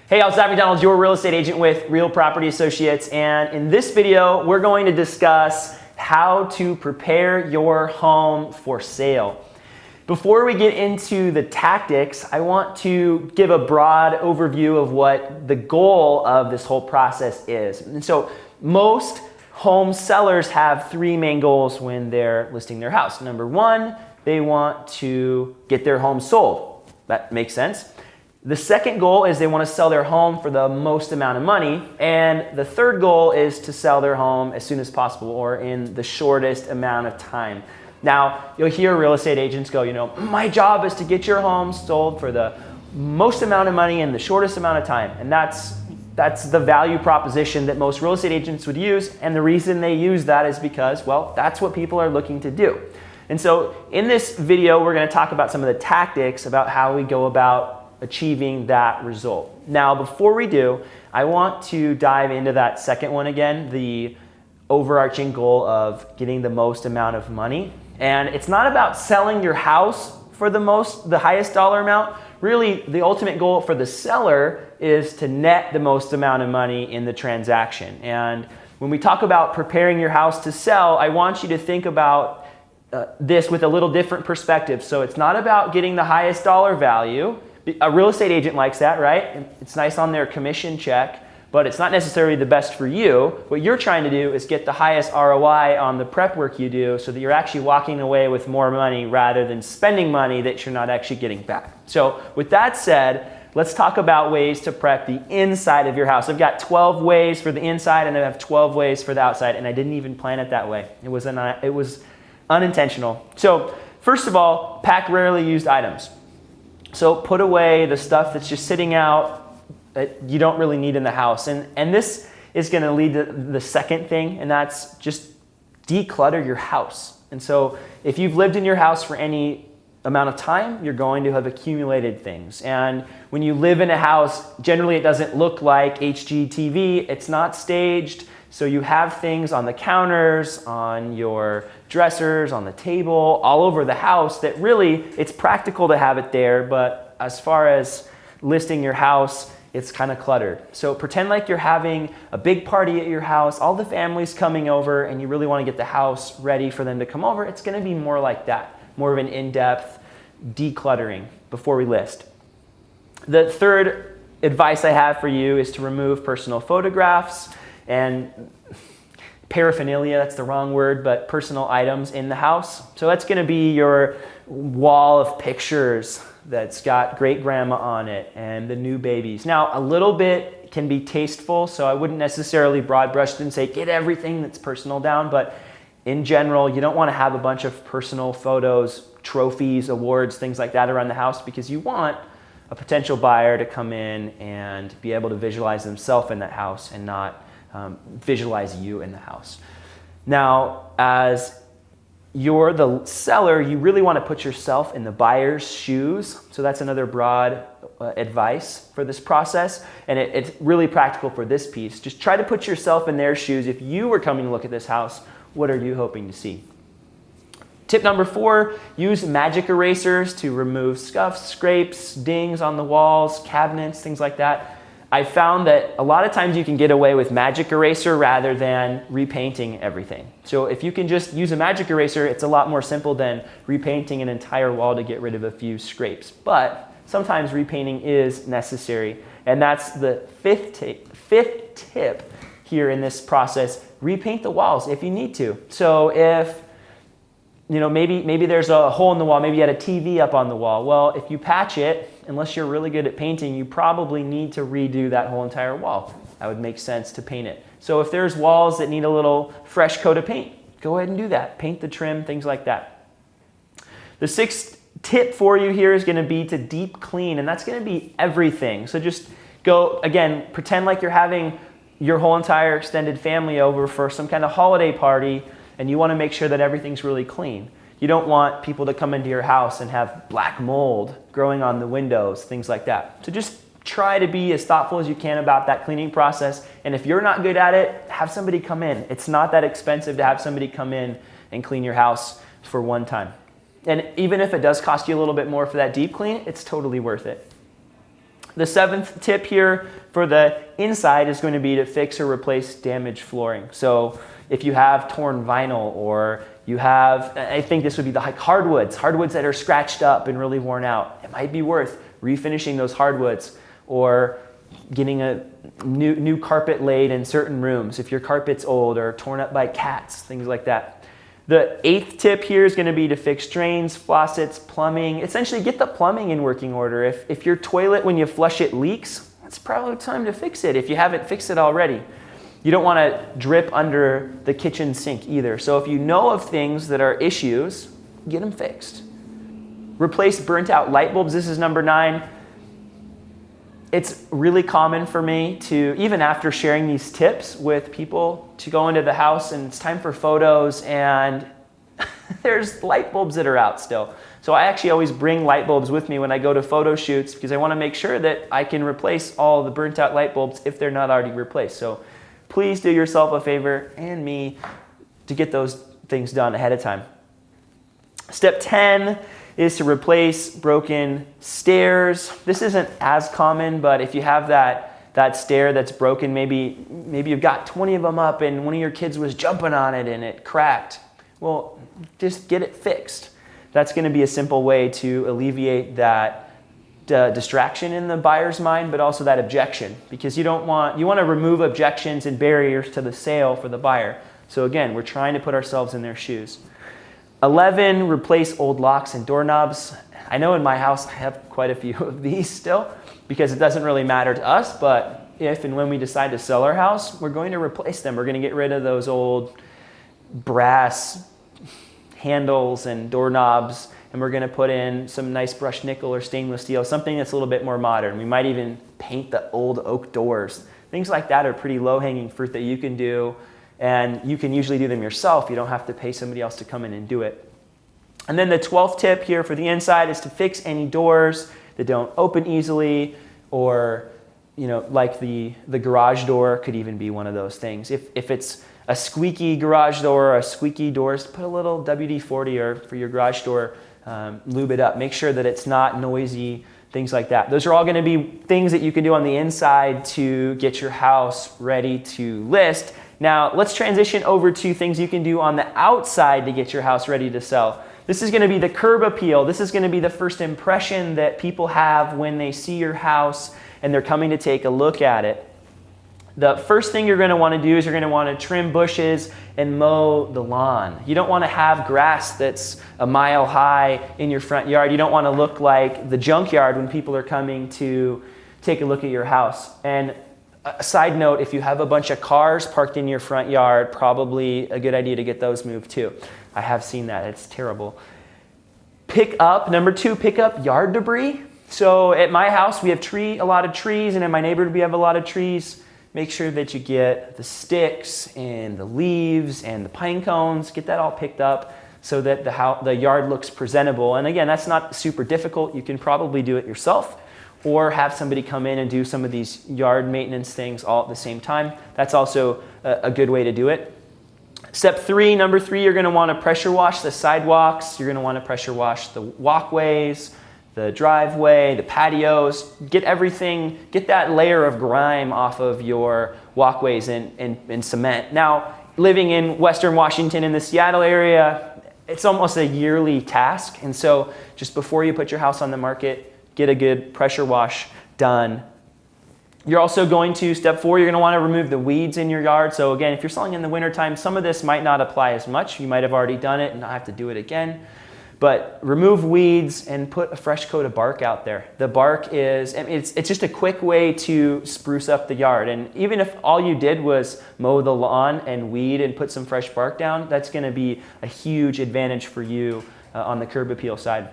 Hey, I'm McDonald, your real estate agent with Real Property Associates, and in this video, we're going to discuss how to prepare your home for sale. Before we get into the tactics, I want to give a broad overview of what the goal of this whole process is. And so most home sellers have three main goals when they're listing their house. Number one, they want to get their home sold. That makes sense. The second goal is they want to sell their home for the most amount of money. And the third goal is to sell their home as soon as possible or in the shortest amount of time. Now, you'll hear real estate agents go, my job is to get your home sold for the most amount of money in the shortest amount of time. And that's the value proposition that most real estate agents would use. And the reason they use that is because, well, that's what people are looking to do. And so in this video, we're going to talk about some of the tactics about how we go about achieving that result. Now, before we do, I want to dive into that second one again, the overarching goal of getting the most amount of money. And it's not about selling your house for the highest dollar amount. Really, the ultimate goal for the seller is to net the most amount of money in the transaction. And when we talk about preparing your house to sell, I want you to think about this with a little different perspective. So it's not about getting the highest dollar value. A real estate agent likes that, right? It's nice on their commission check, but it's not necessarily the best for you. What you're trying to do is get the highest ROI on the prep work you do so that you're actually walking away with more money rather than spending money that you're not actually getting back. So with that said, let's talk about ways to prep the inside of your house. I've got 12 ways for the inside and I have 12 ways for the outside, and I didn't even plan it that way. It was unintentional. So first of all, pack rarely used items. So put away the stuff that's just sitting out that you don't really need in the house. And this is going to lead to the second thing, and that's just declutter your house. And so if you've lived in your house for any amount of time, you're going to have accumulated things. And when you live in a house, generally it doesn't look like HGTV. It's not staged. So you have things on the counters, on your dressers, on the table, all over the house that really, it's practical to have it there, but as far as listing your house, it's kind of cluttered. So pretend like you're having a big party at your house, all the family's coming over, and you really want to get the house ready for them to come over. It's going to be more like that, more of an in-depth decluttering before we list. The third advice I have for you is to remove personal photographs and paraphernalia, that's the wrong word, but personal items in the house. So that's going to be your wall of pictures that's got great grandma on it and the new babies. Now, a little bit can be tasteful, so I wouldn't necessarily broad brush it and say get everything that's personal down, but in general, you don't want to have a bunch of personal photos, trophies, awards, things like that around the house, because you want a potential buyer to come in and be able to visualize themselves in that house and not visualize you in the house. Now, as you're the seller, you really want to put yourself in the buyer's shoes. So that's another broad advice for this process. And it's really practical for this piece. Just try to put yourself in their shoes. If you were coming to look at this house, what are you hoping to see? Tip number 4, use magic erasers to remove scuffs, scrapes, dings on the walls, cabinets, things like that. I found that a lot of times you can get away with magic eraser rather than repainting everything. So if you can just use a magic eraser, it's a lot more simple than repainting an entire wall to get rid of a few scrapes. But sometimes repainting is necessary. And that's the fifth tip here in this process. Repaint the walls if you need to. So if maybe there's a hole in the wall, maybe you had a TV up on the wall. Well, if you patch it, unless you're really good at painting, you probably need to redo that whole entire wall. That would make sense to paint it. So if there's walls that need a little fresh coat of paint, go ahead and do that. Paint the trim, things like that. The sixth tip for you here is going to be to deep clean, and that's going to be everything. So just go, again, pretend like you're having your whole entire extended family over for some kind of holiday party, and you want to make sure that everything's really clean. You don't want people to come into your house and have black mold growing on the windows, things like that. So just try to be as thoughtful as you can about that cleaning process. And if you're not good at it, have somebody come in. It's not that expensive to have somebody come in and clean your house for one time. And even if it does cost you a little bit more for that deep clean, it's totally worth it. The 7th tip here for the inside is going to be to fix or replace damaged flooring. So if you have torn vinyl, or you have, I think this would be the hardwoods that are scratched up and really worn out, it might be worth refinishing those hardwoods, or getting a new carpet laid in certain rooms if your carpet's old or torn up by cats, things like that. The 8th tip here is going to be to fix drains, faucets, plumbing. Essentially get the plumbing in working order. If your toilet, when you flush it, leaks, it's probably time to fix it if you haven't fixed it already. You don't want to drip under the kitchen sink either. So if you know of things that are issues, get them fixed. Replace burnt out light bulbs. This is number 9. It's really common for me to, even after sharing these tips with people, to go into the house and it's time for photos and there's light bulbs that are out still. So I actually always bring light bulbs with me when I go to photo shoots, because I want to make sure that I can replace all the burnt out light bulbs if they're not already replaced. So please do yourself a favor and me to get those things done ahead of time. Step 10 is to replace broken stairs. This isn't as common, but if you have that stair that's broken, maybe you've got 20 of them up and one of your kids was jumping on it and it cracked. Well, just get it fixed. That's going to be a simple way to alleviate that distraction in the buyer's mind, but also that objection, because you want to remove objections and barriers to the sale for the buyer. So again, we're trying to put ourselves in their shoes. 11, replace old locks and doorknobs. I know in my house I have quite a few of these still, because it doesn't really matter to us, but if and when we decide to sell our house, we're going to replace them. We're going to get rid of those old brass handles and doorknobs, and we're going to put in some nice brushed nickel or stainless steel, something that's a little bit more modern. We might even paint the old oak doors. Things like that are pretty low-hanging fruit that you can do. And you can usually do them yourself. You don't have to pay somebody else to come in and do it. And then the 12th tip here for the inside is to fix any doors that don't open easily, or like the garage door could even be one of those things. If it's a squeaky garage door or a squeaky doors, put a little WD-40 or for your garage door, lube it up. Make sure that it's not noisy, things like that. Those are all going to be things that you can do on the inside to get your house ready to list. Now, let's transition over to things you can do on the outside to get your house ready to sell. This is going to be the curb appeal. This is going to be the first impression that people have when they see your house and they're coming to take a look at it. The first thing you're going to want to do is you're going to want to trim bushes and mow the lawn. You don't want to have grass that's a mile high in your front yard. You don't want to look like the junkyard when people are coming to take a look at your house. And a side note, if you have a bunch of cars parked in your front yard, probably a good idea to get those moved too. I have seen that. It's terrible. Number 2, pick up yard debris. So at my house, we have a lot of trees, and in my neighborhood, we have a lot of trees. Make sure that you get the sticks and the leaves and the pine cones, get that all picked up so that the yard looks presentable. And again, that's not super difficult. You can probably do it yourself, or have somebody come in and do some of these yard maintenance things all at the same time. That's also a good way to do it. Step 3, number 3, you're going to want to pressure wash the sidewalks. You're going to want to pressure wash the walkways, the driveway, the patios. Get that layer of grime off of your walkways and cement. Now, living in Western Washington in the Seattle area, it's almost a yearly task. And so just before you put your house on the market, get a good pressure wash done. You're also going to, step 4, you're going to want to remove the weeds in your yard. So again, if you're selling in the wintertime, some of this might not apply as much. You might have already done it and not have to do it again. But remove weeds and put a fresh coat of bark out there. The bark it's just a quick way to spruce up the yard. And even if all you did was mow the lawn and weed and put some fresh bark down, that's going to be a huge advantage for you on the curb appeal side.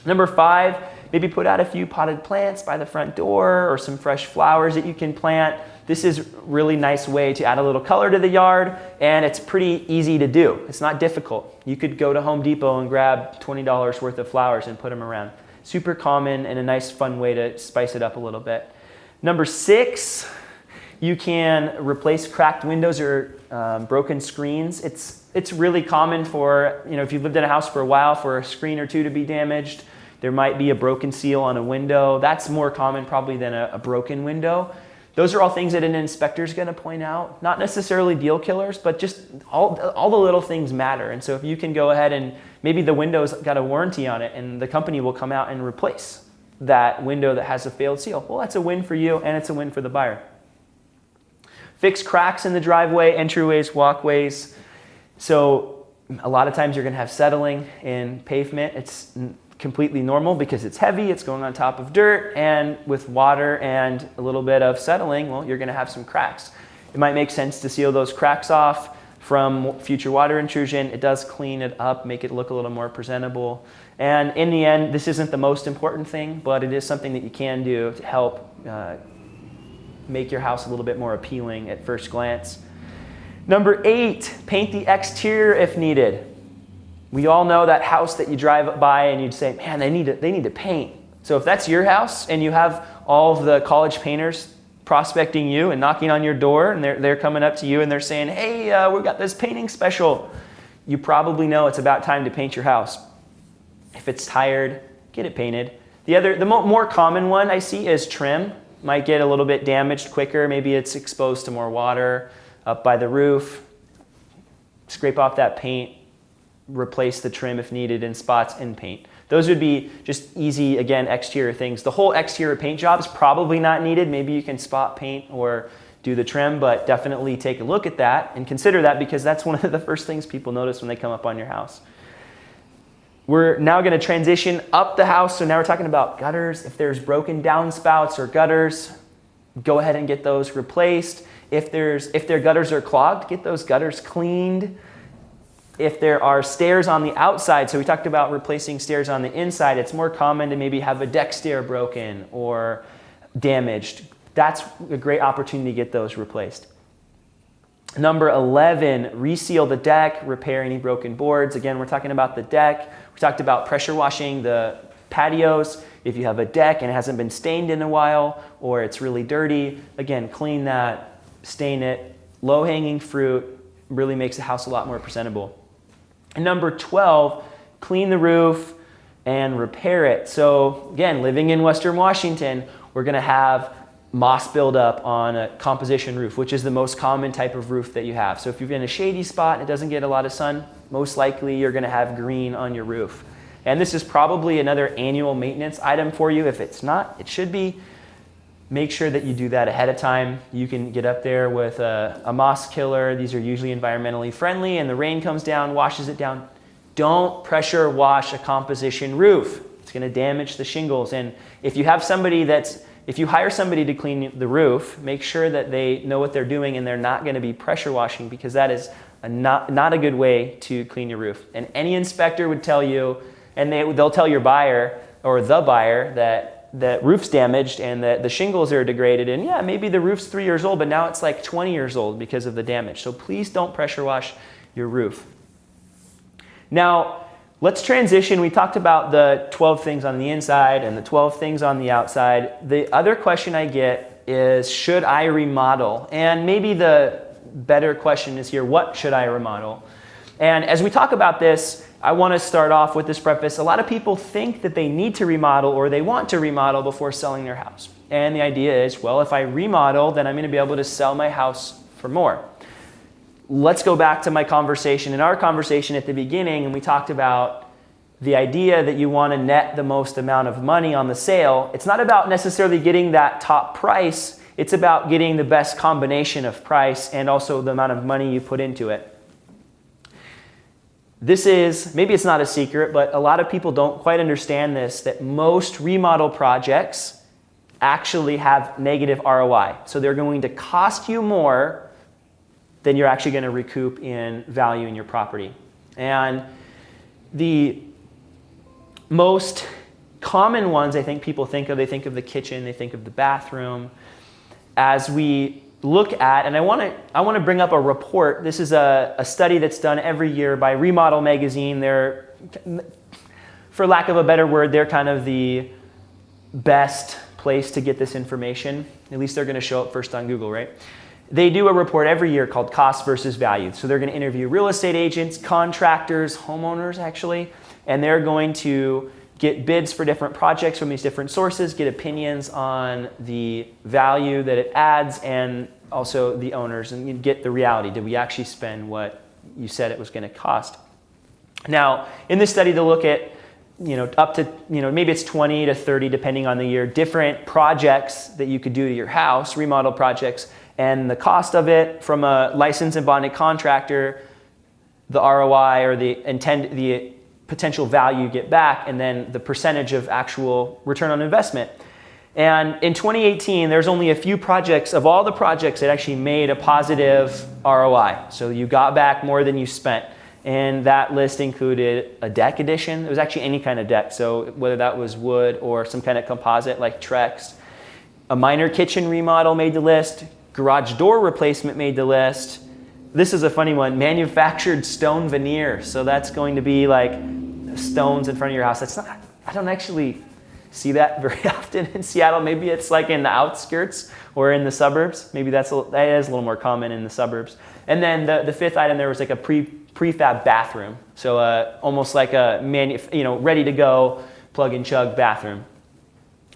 Number 5, maybe put out a few potted plants by the front door or some fresh flowers that you can plant. This is a really nice way to add a little color to the yard, and it's pretty easy to do. It's not difficult. You could go to Home Depot and grab $20 worth of flowers and put them around. Super common and a nice fun way to spice it up a little bit. Number 6, you can replace cracked windows or broken screens. It's really common for, if you've lived in a house for a while, for a screen or two to be damaged. There might be a broken seal on a window. That's more common probably than a broken window. Those are all things that an inspector is going to point out. Not necessarily deal killers, but just all the little things matter. And so if you can go ahead and maybe the window's got a warranty on it and the company will come out and replace that window that has a failed seal. Well, that's a win for you and it's a win for the buyer. Fix cracks in the driveway, entryways, walkways. So a lot of times you're going to have settling in pavement. It's completely normal because it's heavy, it's going on top of dirt, and with water and a little bit of settling, well, you're going to have some cracks. It might make sense to seal those cracks off from future water intrusion. It does clean it up, make it look a little more presentable. And in the end, this isn't the most important thing, but it is something that you can do to help make your house a little bit more appealing at first glance. Number 8, paint the exterior if needed. We all know that house that you drive by and you'd say, man, they need to paint. So if that's your house and you have all of the college painters prospecting you and knocking on your door and they're coming up to you and they're saying, hey, we've got this painting special, you probably know it's about time to paint your house. If it's tired, get it painted. The more common one I see is trim. Might get a little bit damaged quicker. Maybe it's exposed to more water up by the roof. Scrape off that paint, replace the trim if needed in spots, and paint. Those would be just easy, again, exterior things. The whole exterior paint job is probably not needed. Maybe you can spot paint or do the trim, but definitely take a look at that and consider that because that's one of the first things people notice when they come up on your house. We're now going to transition up the house. So now we're talking about gutters. If there's broken downspouts or gutters, go ahead and get those replaced. If their gutters are clogged, get those gutters cleaned. If there are stairs on the outside, so we talked about replacing stairs on the inside, it's more common to maybe have a deck stair broken or damaged. That's a great opportunity to get those replaced. Number 11, reseal the deck, repair any broken boards. Again, we're talking about the deck. We talked about pressure washing the patios. If you have a deck and it hasn't been stained in a while or it's really dirty, again, clean that, stain it. Low-hanging fruit really makes the house a lot more presentable. And number 12, clean the roof and repair it. So again, living in Western Washington, we're going to have moss buildup on a composition roof, which is the most common type of roof that you have. So if you're in a shady spot and it doesn't get a lot of sun, most likely you're going to have green on your roof. And this is probably another annual maintenance item for you. If it's not, it should be. Make sure that you do that ahead of time. You can get up there with a moss killer. These are usually environmentally friendly, and the rain comes down, washes it down. Don't pressure wash a composition roof. It's going to damage the shingles. And if you hire somebody to clean the roof, make sure that they know what they're doing and they're not going to be pressure washing, because that is not a good way to clean your roof. And any inspector would tell you, and they'll tell your buyer or the buyer that roof's damaged and that the shingles are degraded, and yeah, maybe the roof's 3 years old, but now it's like 20 years old because of the damage. So please don't pressure wash your roof. Now, let's transition. We talked about the 12 things on the inside and the 12 things on the outside. The other question I get is, should I remodel? And maybe the better question is here, what should I remodel? And as we talk about this, I want to start off with this preface. A lot of people think that they need to remodel or they want to remodel before selling their house. And the idea is, well, if I remodel, then I'm going to be able to sell my house for more. Let's go back to my conversation, in our conversation at the beginning, and we talked about the idea that you want to net the most amount of money on the sale. It's not about necessarily getting that top price. It's about getting the best combination of price and also the amount of money you put into it. This is, maybe it's not a secret, but a lot of people don't quite understand this, that most remodel projects actually have negative ROI. So they're going to cost you more than you're actually going to recoup in value in your property. And the most common ones I think people think of, they think of the kitchen, they think of the bathroom. As we look at, and I want to bring up a report. This is a study that's done every year by Remodel Magazine. They're, for lack of a better word, they're kind of the best place to get this information. At least they're going to show up first on Google, right? They do a report every year called Cost versus Value. So they're going to interview real estate agents, contractors, homeowners actually, and they're going to get bids for different projects from these different sources, get opinions on the value that it adds and also the owners, and you get the reality. Did we actually spend what you said it was going to cost? Now, in this study, they'll look at up to, maybe it's 20 to 30, depending on the year, different projects that you could do to your house, remodel projects, and the cost of it from a licensed and bonded contractor, the ROI or the potential value you get back, and then the percentage of actual return on investment. And in 2018, there's only a few projects of all the projects that actually made a positive ROI. So you got back more than you spent. And that list included a deck addition. It was actually any kind of deck. So whether that was wood or some kind of composite like Trex. A minor kitchen remodel made the list. Garage door replacement made the list. This is a funny one, manufactured stone veneer. So that's going to be like stones in front of your house. I don't actually see that very often in Seattle. Maybe it's like in the outskirts or in the suburbs. Maybe that is a little more common in the suburbs. And then the fifth item there was like a prefab bathroom. So almost like a ready to go plug and chug bathroom.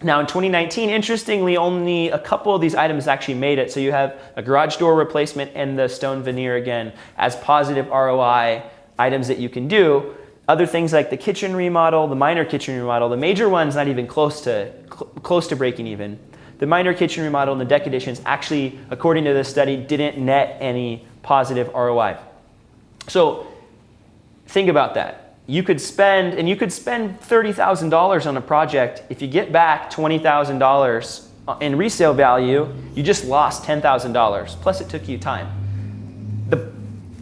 Now in 2019, interestingly, only a couple of these items actually made it. So you have a garage door replacement and the stone veneer again as positive ROI items that you can do. Other things like the kitchen remodel, the minor kitchen remodel, the major one's not even close to breaking even. The minor kitchen remodel and the deck additions actually, according to this study, didn't net any positive ROI. So think about that. You could spend $30,000 on a project. If you get back $20,000 in resale value, you just lost $10,000. Plus it took you time.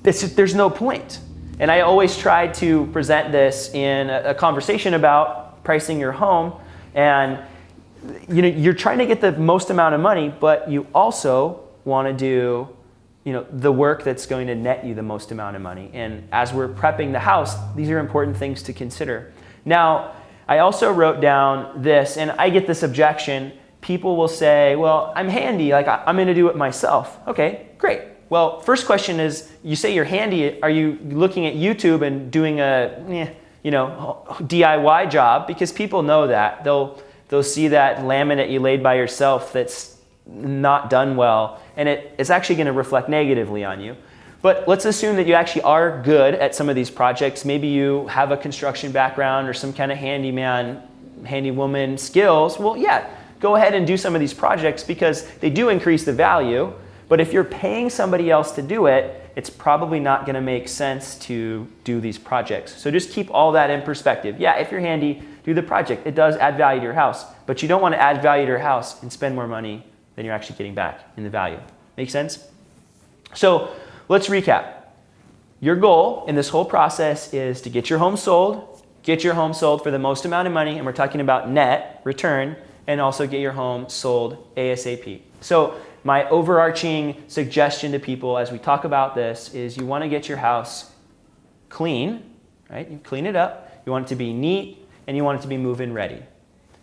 There's no point. And I always try to present this in a conversation about pricing your home. And you're trying to get the most amount of money, but you also want to do the work that's going to net you the most amount of money. And as we're prepping the house, these are important things to consider. Now, I also wrote down this, and I get this objection. People will say, well, I'm handy, like I'm going to do it myself. Okay, great. Well, first question is, you say you're handy, are you looking at YouTube and doing a DIY job? Because people know that. They'll see that laminate you laid by yourself that's not done well, and it's actually going to reflect negatively on you. But let's assume that you actually are good at some of these projects. Maybe you have a construction background or some kind of handyman, handywoman skills. Well, yeah, go ahead and do some of these projects because they do increase the value. But if you're paying somebody else to do it, it's probably not going to make sense to do these projects. So just keep all that in perspective. Yeah, if you're handy, do the project. It does add value to your house, but you don't want to add value to your house and spend more money than you're actually getting back in the value. Make sense? So let's recap. Your goal in this whole process is to get your home sold for the most amount of money, and we're talking about net return, and also get your home sold ASAP. So my overarching suggestion to people as we talk about this is you want to get your house clean, right? You clean it up, you want it to be neat, and you want it to be move-in ready.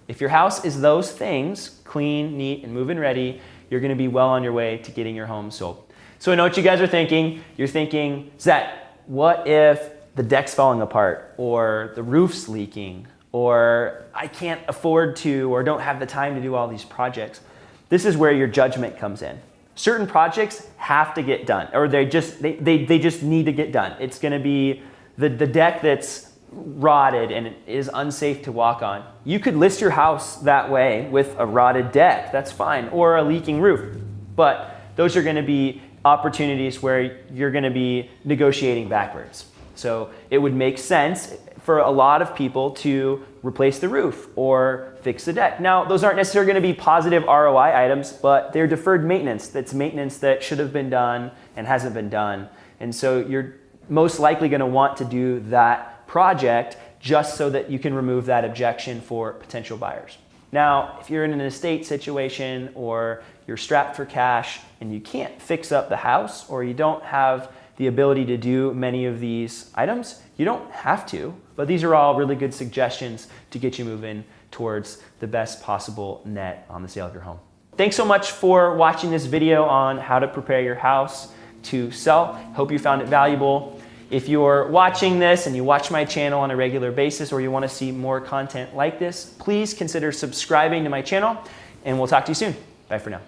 If your house is those things, clean, neat, and move-in ready, you're going to be well on your way to getting your home sold. So I know what you guys are thinking. You're thinking, Zach, what if the deck's falling apart, or the roof's leaking, or I can't afford to or don't have the time to do all these projects? This is where your judgment comes in. Certain projects have to get done, or they just need to get done. It's going to be the deck that's rotted and it is unsafe to walk on. You could list your house that way with a rotted deck, that's fine, or a leaking roof. But those are going to be opportunities where you're going to be negotiating backwards. So it would make sense for a lot of people to replace the roof or fix the deck. Now, those aren't necessarily going to be positive ROI items, but they're deferred maintenance. That's maintenance that should have been done and hasn't been done. And so you're most likely going to want to do that project just so that you can remove that objection for potential buyers. Now, if you're in an estate situation or you're strapped for cash and you can't fix up the house, or you don't have the ability to do many of these items, you don't have to, but these are all really good suggestions to get you moving towards the best possible net on the sale of your home. Thanks so much for watching this video on how to prepare your house to sell. Hope you found it valuable. If you're watching this and you watch my channel on a regular basis or you want to see more content like this, please consider subscribing to my channel, and we'll talk to you soon. Bye for now.